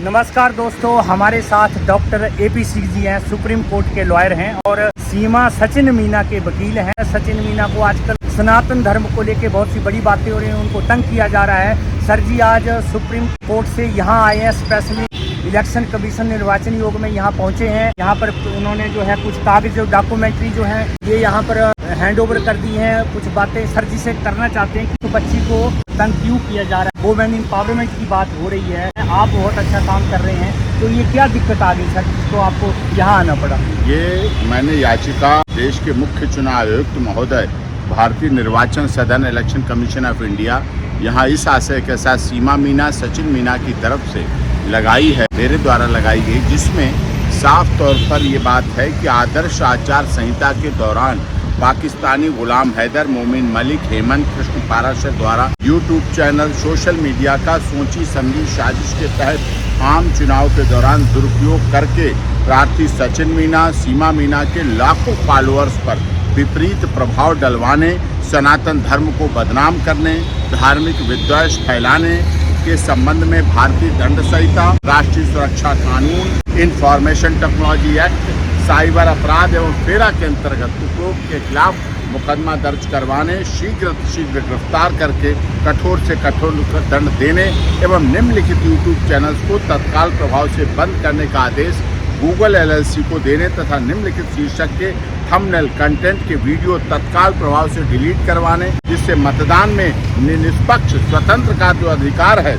नमस्कार दोस्तों, हमारे साथ डॉक्टर AP सिंह जी हैं, सुप्रीम कोर्ट के लॉयर हैं और सीमा सचिन मीना के वकील हैं। सचिन मीना को आजकल सनातन धर्म को लेके बहुत सी बड़ी बातें हो रही हैं, उनको तंग किया जा रहा है। सर जी आज सुप्रीम कोर्ट से यहाँ आए हैं, स्पेशली इलेक्शन कमीशन निर्वाचन योग में यहाँ पहुँचे हैं। यहाँ पर उन्होंने जो है कुछ कागज डॉक्यूमेंट्री जो है ये यहाँ पर हैंड ओवर कर दी हैं। कुछ बातें सर जी से करना चाहते हैं कि तो बच्ची को तंग क्यों किया जा रहा है, वुमेन एम्पावरमेंट की बात हो रही है। आप बहुत अच्छा काम कर रहे हैं, तो ये क्या दिक्कत आ गई सर, तो आपको यहाँ आना पड़ा? ये मैंने याचिका देश के मुख्य चुनाव आयुक्त महोदय, भारतीय निर्वाचन सदन इलेक्शन कमीशन ऑफ इंडिया, यहाँ इस आशय के साथ सीमा मीना सचिन मीना की तरफ से लगाई है, मेरे द्वारा लगाई गई, जिसमें साफ तौर पर ये बात है कि आदर्श आचार संहिता के दौरान पाकिस्तानी गुलाम हैदर, मोमिन मलिक, हेमंत कृष्ण पाराशर द्वारा यूट्यूब चैनल, सोशल मीडिया का सोची समझी साजिश के तहत आम चुनाव के दौरान दुरुपयोग करके प्रार्थी सचिन मीना, सीमा मीना के लाखों फॉलोअर्स पर विपरीत प्रभाव डलवाने, सनातन धर्म को बदनाम करने, धार्मिक विद्वेष फैलाने के संबंध में भारतीय दंड संहिता, राष्ट्रीय सुरक्षा कानून, इंफॉर्मेशन टेक्नोलॉजी एक्ट, साइबर अपराध एवं फेरा के अंतर्गत उपयोग के खिलाफ मुकदमा दर्ज करवाने, शीघ्र गिरफ्तार करके कठोर से कठोर दंड देने एवं निम्नलिखित यूट्यूब चैनल्स को तत्काल प्रभाव से बंद करने का आदेश गूगल LLC को देने तथा निम्नलिखित शीर्षक के थंबनेल कंटेंट के वीडियो तत्काल प्रभाव से डिलीट करवाने, जिससे मतदान में निष्पक्ष स्वतंत्र का जो अधिकार है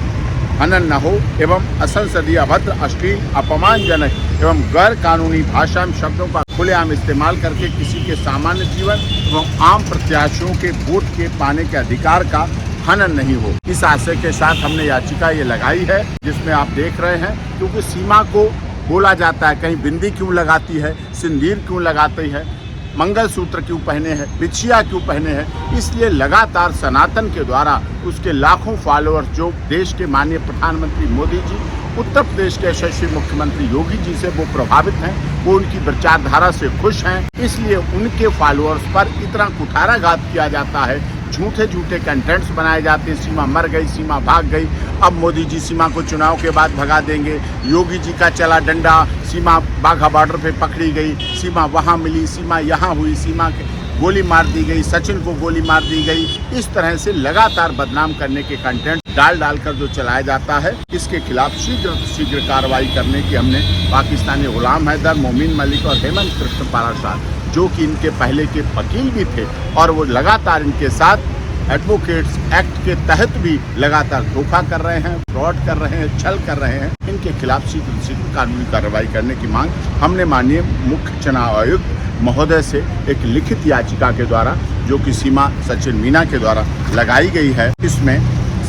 हनन न हो एवं असंसदीय, अभद्र, अश्लील, अपमानजनक एवं गैर कानूनी भाषा में शब्दों का खुलेआम इस्तेमाल करके किसी के सामान्य जीवन एवं आम प्रत्याशियों के वोट के पाने के अधिकार का हनन नहीं हो। इस आशय के साथ हमने याचिका ये लगाई है, जिसमें आप देख रहे हैं, क्योंकि सीमा को बोला जाता है कहीं बिंदी क्यों लगाती है, सिंदूर क्यों लगाती है, मंगलसूत्र क्यों पहने हैं, बिछिया क्यों पहने हैं। इसलिए लगातार सनातन के द्वारा उसके लाखों फॉलोअर्स, जो देश के माननीय प्रधानमंत्री मोदी जी, उत्तर प्रदेश के यशस्वी मुख्यमंत्री योगी जी से वो प्रभावित हैं, वो उनकी विचारधारा से खुश हैं, इसलिए उनके फॉलोअर्स पर इतना कुठाराघात किया जाता है, झूठे झूठे कंटेंट्स बनाए जाते हैं। सीमा मर गई, सीमा भाग गई, अब मोदी जी सीमा को चुनाव के बाद भगा देंगे, योगी जी का चला डंडा, सीमा बाघा बॉर्डर पे पकड़ी गई, सीमा वहाँ मिली, सीमा यहाँ हुई, सीमा के गोली मार दी गई, सचिन को गोली मार दी गई। इस तरह से लगातार बदनाम करने के कंटेंट डालकर जो चलाया जाता है, इसके खिलाफ शीघ्र कार्रवाई करने की हमने पाकिस्तानी गुलाम हैदर, मोमिन मलिक और हेमंत कृष्ण पाराशर, जो कि इनके पहले के वकील भी थे और वो लगातार इनके साथ एडवोकेट्स एक्ट के तहत भी लगातार धोखा कर रहे हैं, फ्रॉड कर रहे हैं, छल कर रहे हैं, इनके खिलाफ शीघ्र कानूनी कार्रवाई करने की मांग हमने माननीय मुख्य चुनाव आयुक्त महोदय से एक लिखित याचिका के द्वारा, जो कि सीमा सचिन मीना के द्वारा लगाई गई है, इसमें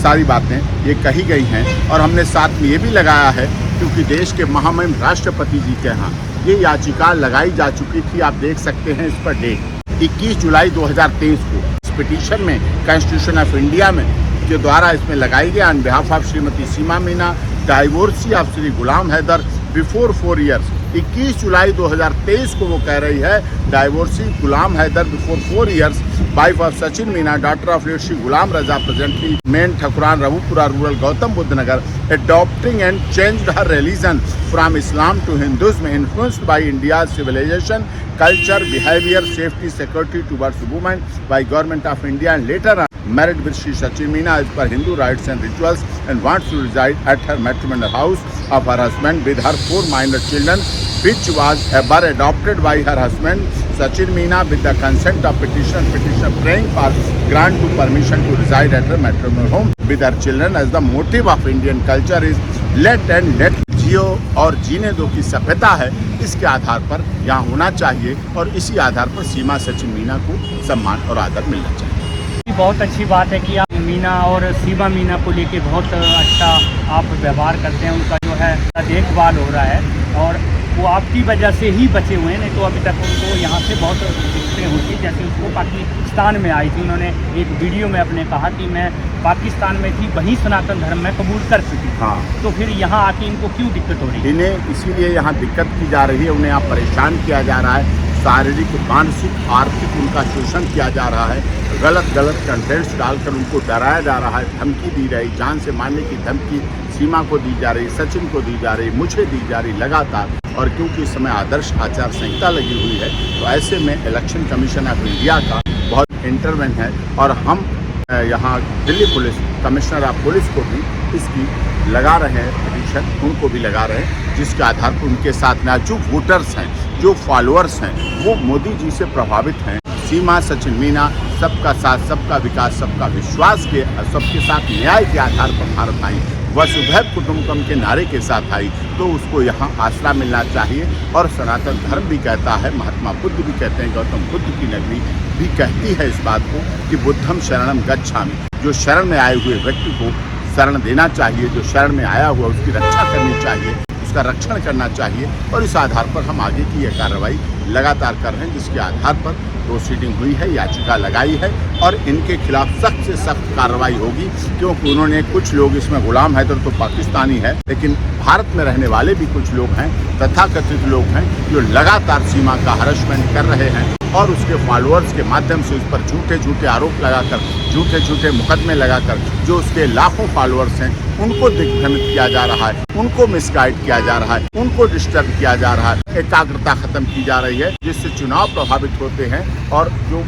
सारी बातें ये कही गई हैं। और हमने साथ में ये भी लगाया है, क्योंकि देश के महामहिम राष्ट्रपति जी के यहाँ ये याचिका लगाई जा चुकी थी। आप देख सकते हैं इस पर डेट 21 जुलाई 2023 को इस पिटीशन में कॉन्स्टिट्यूशन ऑफ इंडिया में के द्वारा इसमें लगाई गई on behalf of Shrimati Seema Meena, divorcee of Shri Ghulam Haider before 4 years. 21 जुलाई 2023 को वो कह रही है, divorcee Ghulam Haider before 4 years, wife of Sachin Meena, daughter of late Shri Ghulam Raza, presently main Thakuran, Raghupura rural, Gautam Buddh Nagar, adopting and changed her religion from Islam to Hinduism, influenced by India's civilization, culture, behavior, safety, security towards women by government of India, and later on married with Shri Sachin Meena as per Hindu rites and rituals, and wants to reside at her matrimonial house of her husband with her 4 minor children, which was ever adopted by her husband Sachin Meena with the consent of petitioner praying for grant to permission to reside at her matrimonial home with her children, as the motive of Indian culture is let and let, जियो और जीने दो की सभ्यता है, इसके आधार पर यहाँ होना चाहिए और इसी आधार पर सीमा सचिन मीना को सम्मान और आदर मिलना चाहिए। बहुत अच्छी बात है कि आप मीना और सीमा मीना को लेके बहुत अच्छा आप व्यवहार करते हैं, उनका जो है देखभाल हो रहा है और वो आपकी वजह से ही बचे हुए हैं, नहीं तो अभी तक उनको यहाँ से बहुत दिक्कतें होती। जैसे उसको पाकिस्तान में आई थी, उन्होंने एक वीडियो में अपने कहा कि मैं पाकिस्तान में थी, वहीं सनातन धर्म में कबूल कर चुकी। हाँ, तो फिर यहाँ आके इनको क्यों दिक्कत हो रही है? इन्हें इसीलिए यहाँ दिक्कत की जा रही है, उन्हें यहाँ परेशान किया जा रहा है। शारीरिक, मानसिक, आर्थिक उनका शोषण किया जा रहा है। गलत कंटेंट्स डालकर उनको डराया जा रहा है, धमकी दी रही, जान से मारने की धमकी सीमा को दी जा रही, सचिन को दी जा रही, मुझे दी जा रही लगातार। और क्योंकि इस समय आदर्श आचार संहिता लगी हुई है, तो ऐसे में इलेक्शन कमीशन ऑफ इंडिया का बहुत इंटरवेंशन है। और हम यहाँ Delhi police commissioner of police को भी इसकी लगा रहे हैं पिटीशन, उनको भी लगा रहे हैं, जिसके आधार पर उनके साथ में जो वोटर्स हैं, जो फॉलोअर्स हैं, वो मोदी जी से प्रभावित हैं। सीमा सचिन मीना सबका साथ, सबका विकास, सबका विश्वास के, सबके साथ न्याय के आधार पर भारत आई, वसुधैव कुटुंबकम के नारे के साथ आई, तो उसको यहाँ आसरा मिलना चाहिए। और सनातन धर्म भी कहता है, महात्मा बुद्ध भी कहते हैं, गौतम बुद्ध की नगरी भी कहती है इस बात को कि बुद्धम शरणम गच्छामि। जो शरण में आए हुए व्यक्ति को शरण देना चाहिए, जो शरण में आया हुआ उसकी रक्षा करनी चाहिए, उसका रक्षण करना चाहिए। और इस आधार पर हम आगे की यह कार्रवाई लगातार कर रहे हैं, जिसके आधार पर प्रोसीडिंग हुई है, याचिका लगाई है और इनके खिलाफ सख्त से सख्त कार्रवाई होगी। क्योंकि उन्होंने, कुछ लोग इसमें गुलाम हैदर तो पाकिस्तानी है, लेकिन भारत में रहने वाले भी कुछ लोग हैं, तथाकथित लोग हैं, जो लगातार सीमा का हरासमेंट कर रहे हैं और उसके फॉलोअर्स के माध्यम से उस पर झूठे आरोप लगाकर, झूठे मुकदमे लगाकर, जो उसके लाखों फॉलोअर्स हैं उनको दिग्भ्रमित किया जा रहा है, उनको मिसगाइड किया जा रहा है, उनको डिस्टर्ब किया जा रहा है, एकाग्रता खत्म की जा रही है, जिससे चुनाव प्रभावित होते हैं। और जो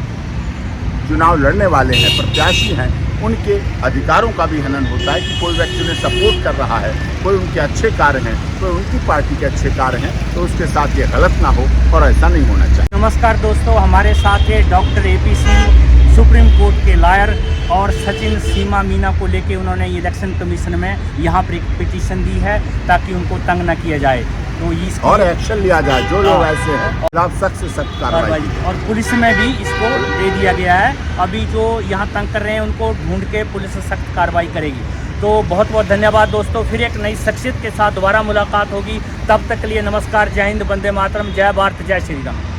चुनाव लड़ने वाले हैं, प्रत्याशी हैं, उनके अधिकारों का भी हनन होता है कि कोई व्यक्ति उन्हें सपोर्ट कर रहा है, कोई उनके अच्छे कार्य हैं, कोई उनकी पार्टी के अच्छे कार्य हैं, तो उसके साथ ये गलत ना हो और ऐसा नहीं होना चाहिए। नमस्कार दोस्तों, हमारे साथ है डॉक्टर एपीसी सुप्रीम कोर्ट के लॉयर, और सचिन सीमा मीना को लेके उन्होंने इलेक्शन कमीशन में यहाँ पर एक पिटीशन दी है ताकि उनको तंग न किया जाए, तो इसकी और एक्शन लिया जाए, जो लोग ऐसे हैं खिलाफ सख्त से सख्त कार्रवाई। और पुलिस में भी इसको दे दिया गया है। अभी जो यहाँ तंग कर रहे हैं उनको ढूंढ के पुलिस सख्त कार्रवाई करेगी। तो बहुत बहुत धन्यवाद दोस्तों, फिर एक नई शख्सियत के साथ दोबारा मुलाकात होगी। तब तक के लिए नमस्कार, जय हिंद, वंदे मातरम, जय भारत, जय श्री राम।